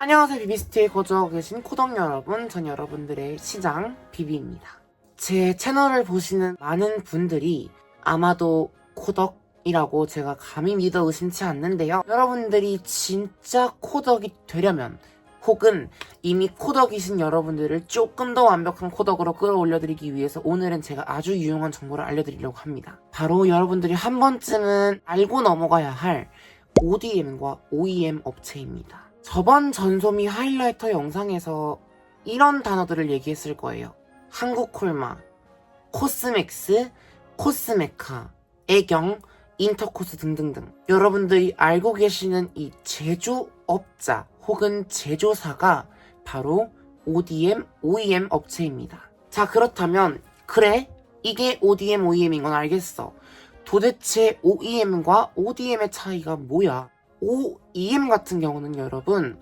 안녕하세요. 비비스트에 거주하고 계신 코덕 여러분, 전 여러분들의 시장 비비입니다. 제 채널을 보시는 많은 분들이 아마도 코덕이라고 제가 감히 믿어 의심치 않는데요. 여러분들이 진짜 코덕이 되려면, 혹은 이미 코덕이신 여러분들을 조금 더 완벽한 코덕으로 끌어올려드리기 위해서 오늘은 제가 아주 유용한 정보를 알려드리려고 합니다. 바로 여러분들이 한 번쯤은 알고 넘어가야 할 ODM과 OEM 업체입니다. 저번 전소미 하이라이터 영상에서 이런 단어들을 얘기했을 거예요. 한국콜마, 코스맥스, 코스메카, 애경, 인터코스 등등등. 여러분들이 알고 계시는 이 제조업자 혹은 제조사가 바로 ODM, OEM 업체입니다. 자, 그렇다면 그래, 이게 ODM, OEM인 건 알겠어. 도대체 OEM과 ODM의 차이가 뭐야? OEM 같은 경우는 여러분,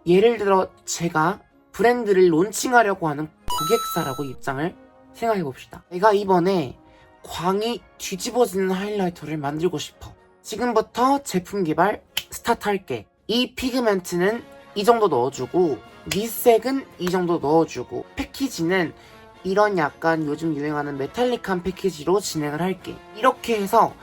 예를 들어 제가 브랜드를 론칭하려고 하는 고객사라고 입장을 생각해봅시다. 내가 이번에 광이 뒤집어지는 하이라이터를 만들고 싶어. 지금부터 제품 개발 스타트할게. 이 피그멘트는 이 정도 넣어주고, 밑색은 이 정도 넣어주고, 패키지는 이런 약간 요즘 유행하는 메탈릭한 패키지로 진행을 할게. 이렇게 해서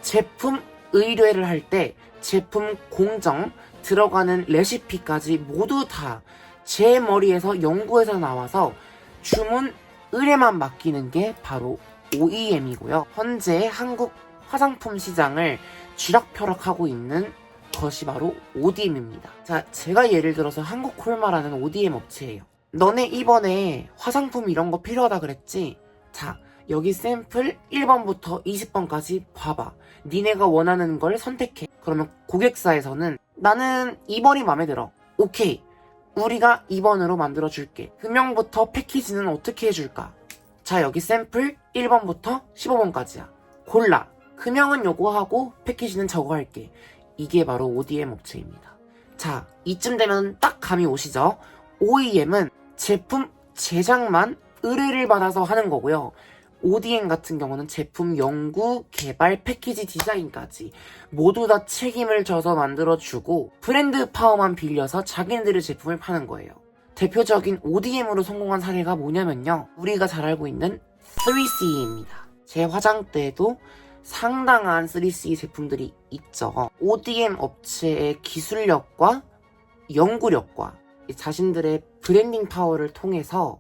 제품 의뢰를 할 때 제품 공정, 들어가는 레시피까지 모두 다 제 머리에서 연구해서 나와서 주문 의뢰만 맡기는 게 바로 OEM이고요. 현재 한국 화장품 시장을 쥐락펴락하고 있는 것이 바로 ODM입니다. 자, 제가 예를 들어서 한국콜마라는 ODM 업체예요. 너네 이번에 화장품 이런 거 필요하다 그랬지? 자, 여기 샘플 1번부터 20번까지 봐봐. 니네가 원하는 걸 선택해. 그러면 고객사에서는 나는 2번이 마음에 들어. 오케이. 우리가 2번으로 만들어줄게. 금형부터 패키지는 어떻게 해줄까? 자, 여기 샘플 1번부터 15번까지야. 골라. 금형은 요거 하고 패키지는 저거 할게. 이게 바로 ODM 업체입니다. 자, 이쯤 되면 딱 감이 오시죠? OEM은 제품 제작만 의뢰를 받아서 하는 거고요. ODM 같은 경우는 제품 연구, 개발, 패키지 디자인까지 모두 다 책임을 져서 만들어주고 브랜드 파워만 빌려서 자기네들의 제품을 파는 거예요. 대표적인 ODM으로 성공한 사례가 뭐냐면요. 우리가 잘 알고 있는 3CE입니다. 제 화장대에도 상당한 3CE 제품들이 있죠. ODM 업체의 기술력과 연구력과 자신들의 브랜딩 파워를 통해서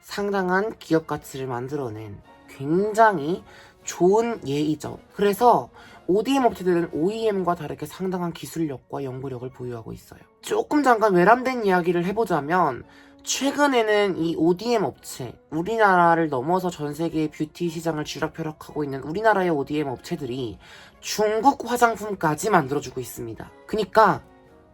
상당한 기업 가치를 만들어낸 굉장히 좋은 예이죠. 그래서 ODM 업체들은 OEM과 다르게 상당한 기술력과 연구력을 보유하고 있어요. 조금 잠깐 외람된 이야기를 해보자면 최근에는 이 ODM 업체, 우리나라를 넘어서 전 세계의 뷰티 시장을 쥐락펴락하고 있는 우리나라의 ODM 업체들이 중국 화장품까지 만들어주고 있습니다. 그러니까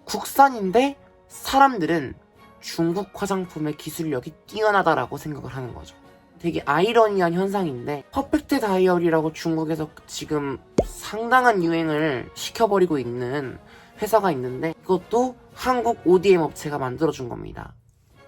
국산인데 사람들은 중국 화장품의 기술력이 뛰어나다라고 생각을 하는 거죠. 되게 아이러니한 현상인데 퍼펙트 다이어리라고 중국에서 지금 상당한 유행을 시켜버리고 있는 회사가 있는데 이것도 한국 ODM 업체가 만들어준 겁니다.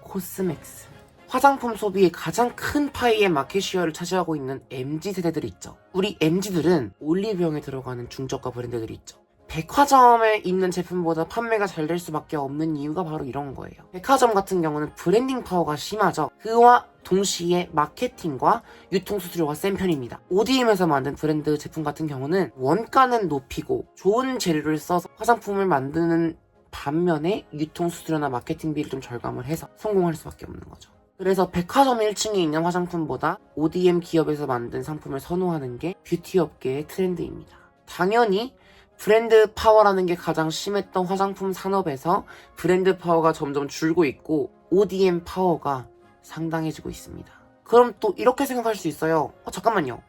코스맥스. 화장품 소비의 가장 큰 파이의 마켓시어를 차지하고 있는 MZ세대들이 있죠. 우리 MZ들은 올리브영에 들어가는 중저가 브랜드들이 있죠. 백화점에 있는 제품보다 판매가 잘 될 수밖에 없는 이유가 바로 이런 거예요. 백화점 같은 경우는 브랜딩 파워가 심하죠. 그와 동시에 마케팅과 유통 수수료가 센 편입니다. ODM에서 만든 브랜드 제품 같은 경우는 원가는 높이고 좋은 재료를 써서 화장품을 만드는 반면에 유통 수수료나 마케팅비를 좀 절감을 해서 성공할 수밖에 없는 거죠. 그래서 백화점 1층에 있는 화장품보다 ODM 기업에서 만든 상품을 선호하는 게 뷰티 업계의 트렌드입니다. 당연히 브랜드 파워라는 게 가장 심했던 화장품 산업에서 브랜드 파워가 점점 줄고 있고 ODM 파워가 상당해지고 있습니다. 그럼 또 이렇게 생각할 수 있어요. 잠깐만요.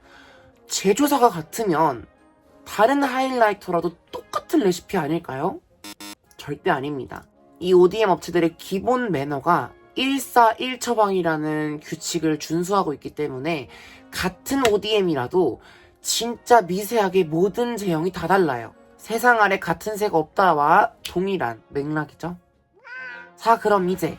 제조사가 같으면 다른 하이라이터라도 똑같은 레시피 아닐까요? 절대 아닙니다. 이 ODM 업체들의 기본 매너가 141처방이라는 규칙을 준수하고 있기 때문에 같은 ODM이라도 진짜 미세하게 모든 제형이 다 달라요. 세상 아래 같은 색 없다와 동일한 맥락이죠. 자, 그럼 이제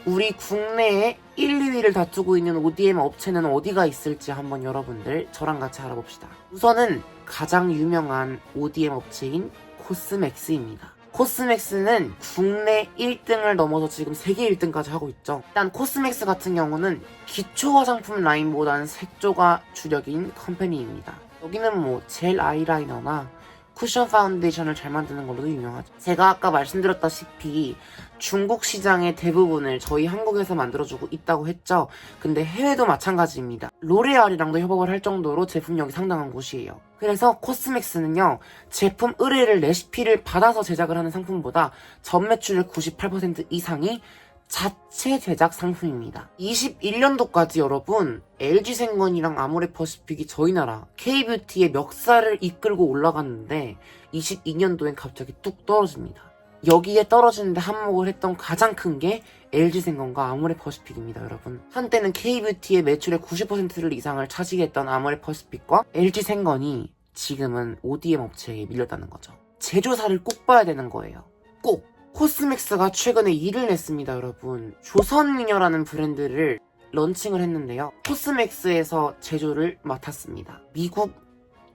우리 국내에 1, 2위를 다투고 있는 ODM 업체는 어디가 있을지 한번 여러분들 저랑 같이 알아봅시다. 우선은 가장 유명한 ODM 업체인 코스맥스입니다. 코스맥스는 국내 1등을 넘어서 지금 세계 1등까지 하고 있죠. 일단 코스맥스 같은 경우는 기초 화장품 라인보다는 색조가 주력인 컴퍼니입니다. 여기는 뭐 젤 아이라이너나 쿠션 파운데이션을 잘 만드는 걸로도 유명하죠. 제가 아까 말씀드렸다시피 중국 시장의 대부분을 저희 한국에서 만들어주고 있다고 했죠. 근데 해외도 마찬가지입니다. 로레알이랑도 협업을 할 정도로 제품력이 상당한 곳이에요. 그래서 코스맥스는요, 제품 의뢰를 레시피를 받아서 제작을 하는 상품보다 전 매출의 98% 이상이 자체 제작 상품입니다. 21년도까지 여러분, LG생건이랑 아모레퍼시픽이 저희 나라 K뷰티의 멱살을 이끌고 올라갔는데 22년도엔 갑자기 뚝 떨어집니다. 여기에 떨어지는데 한몫을 했던 가장 큰 게 LG생건과 아모레퍼시픽입니다, 여러분. 한때는 K뷰티의 매출의 90% 이상을 차지했던 아모레퍼시픽과 LG생건이 지금은 ODM 업체에 밀렸다는 거죠. 제조사를 꼭 봐야 되는 거예요. 꼭! 코스맥스가 최근에 일을 냈습니다, 여러분. 조선미녀라는 브랜드를 런칭을 했는데요. 코스맥스에서 제조를 맡았습니다. 미국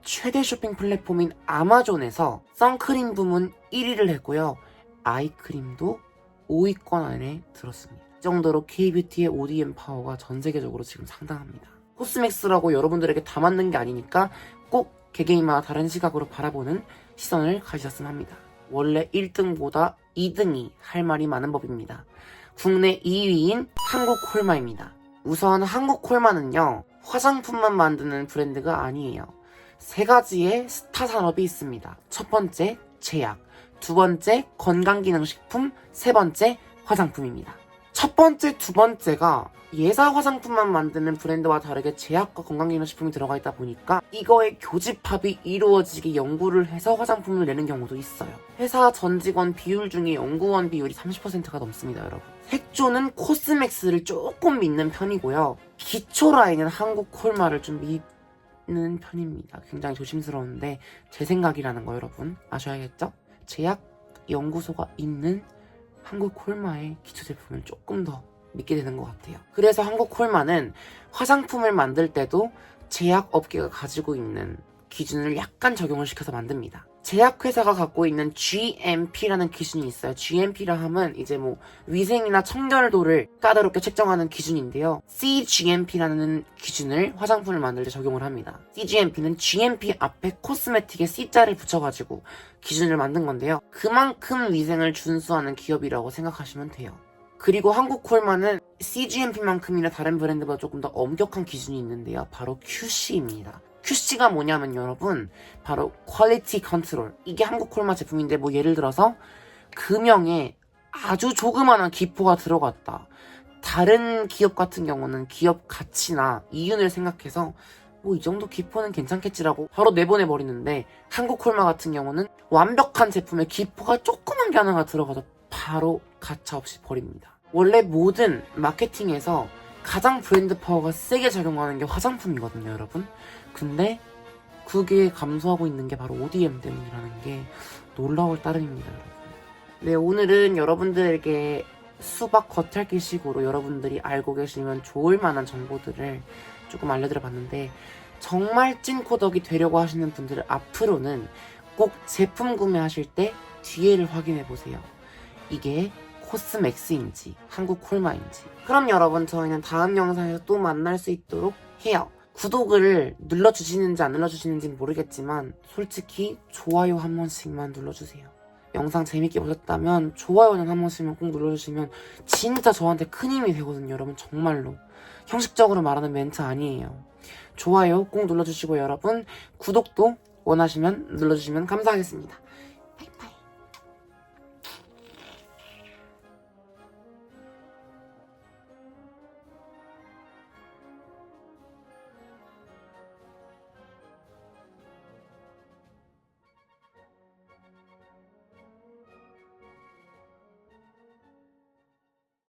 최대 쇼핑 플랫폼인 아마존에서 선크림 부문 1위를 했고요. 아이크림도 5위권 안에 들었습니다. 이 정도로 K뷰티의 ODM 파워가 전 세계적으로 지금 상당합니다. 코스맥스라고 여러분들에게 다 맞는 게 아니니까 꼭 개개인마다 다른 시각으로 바라보는 시선을 가지셨으면 합니다. 원래 1등보다 2등이 할 말이 많은 법입니다. 국내 2위인 한국콜마입니다. 우선 한국콜마는요, 화장품만 만드는 브랜드가 아니에요. 3가지의 스타 산업이 있습니다. 첫 번째, 제약. 두 번째, 건강기능식품. 세 번째, 화장품입니다. 첫 번째, 두 번째가 예사 화장품만 만드는 브랜드와 다르게 제약과 건강기능식품이 들어가 있다 보니까 이거의 교집합이 이루어지게 연구를 해서 화장품을 내는 경우도 있어요. 회사 전 직원 비율 중에 연구원 비율이 30%가 넘습니다, 여러분. 색조는 코스맥스를 조금 믿는 편이고요. 기초 라인은 한국콜마를 좀 믿는 편입니다. 굉장히 조심스러운데 제 생각이라는 거 여러분 아셔야겠죠? 제약 연구소가 있는 한국콜마의 기초 제품을 조금 더 믿게 되는 것 같아요. 그래서 한국콜마는 화장품을 만들 때도 제약업계가 가지고 있는 기준을 약간 적용을 시켜서 만듭니다. 제약회사가 갖고 있는 GMP라는 기준이 있어요. GMP라 하면 이제 뭐 위생이나 청결도를 까다롭게 책정하는 기준인데요. CGMP라는 기준을 화장품을 만들 때 적용을 합니다. CGMP는 GMP 앞에 코스메틱에 C자를 붙여가지고 기준을 만든 건데요. 그만큼 위생을 준수하는 기업이라고 생각하시면 돼요. 그리고 한국콜마는 CGMP만큼이나 다른 브랜드보다 조금 더 엄격한 기준이 있는데요. 바로 QC입니다. QC가 뭐냐면 여러분, 바로 퀄리티 컨트롤. 이게 한국콜마 제품인데 뭐 예를 들어서 금형에 아주 조그마한 기포가 들어갔다. 다른 기업 같은 경우는 기업 가치나 이윤을 생각해서 뭐 이 정도 기포는 괜찮겠지라고 바로 내보내버리는데, 한국콜마 같은 경우는 완벽한 제품에 기포가 조그만 게 하나가 들어가서 바로 가차없이 버립니다. 원래 모든 마케팅에서 가장 브랜드 파워가 세게 작용하는 게 화장품이거든요, 여러분. 근데 그게 감소하고 있는 게 바로 ODM 때문이라는 게 놀라울 따름입니다, 여러분. 네, 오늘은 여러분들에게 수박 겉핥기식으로 여러분들이 알고 계시면 좋을 만한 정보들을 조금 알려드려 봤는데, 정말 찐 코덕이 되려고 하시는 분들은 앞으로는 꼭 제품 구매하실 때 뒤에를 확인해 보세요. 이게 코스맥스인지 한국콜마인지. 그럼 여러분, 저희는 다음 영상에서 또 만날 수 있도록 해요. 구독을 눌러주시는지 안 눌러주시는지 모르겠지만 솔직히 좋아요 한 번씩만 눌러주세요. 영상 재밌게 보셨다면 좋아요는 한 번씩만 꼭 눌러주시면 진짜 저한테 큰 힘이 되거든요, 여러분. 정말로 형식적으로 말하는 멘트 아니에요. 좋아요 꼭 눌러주시고 여러분, 구독도 원하시면 눌러주시면 감사하겠습니다.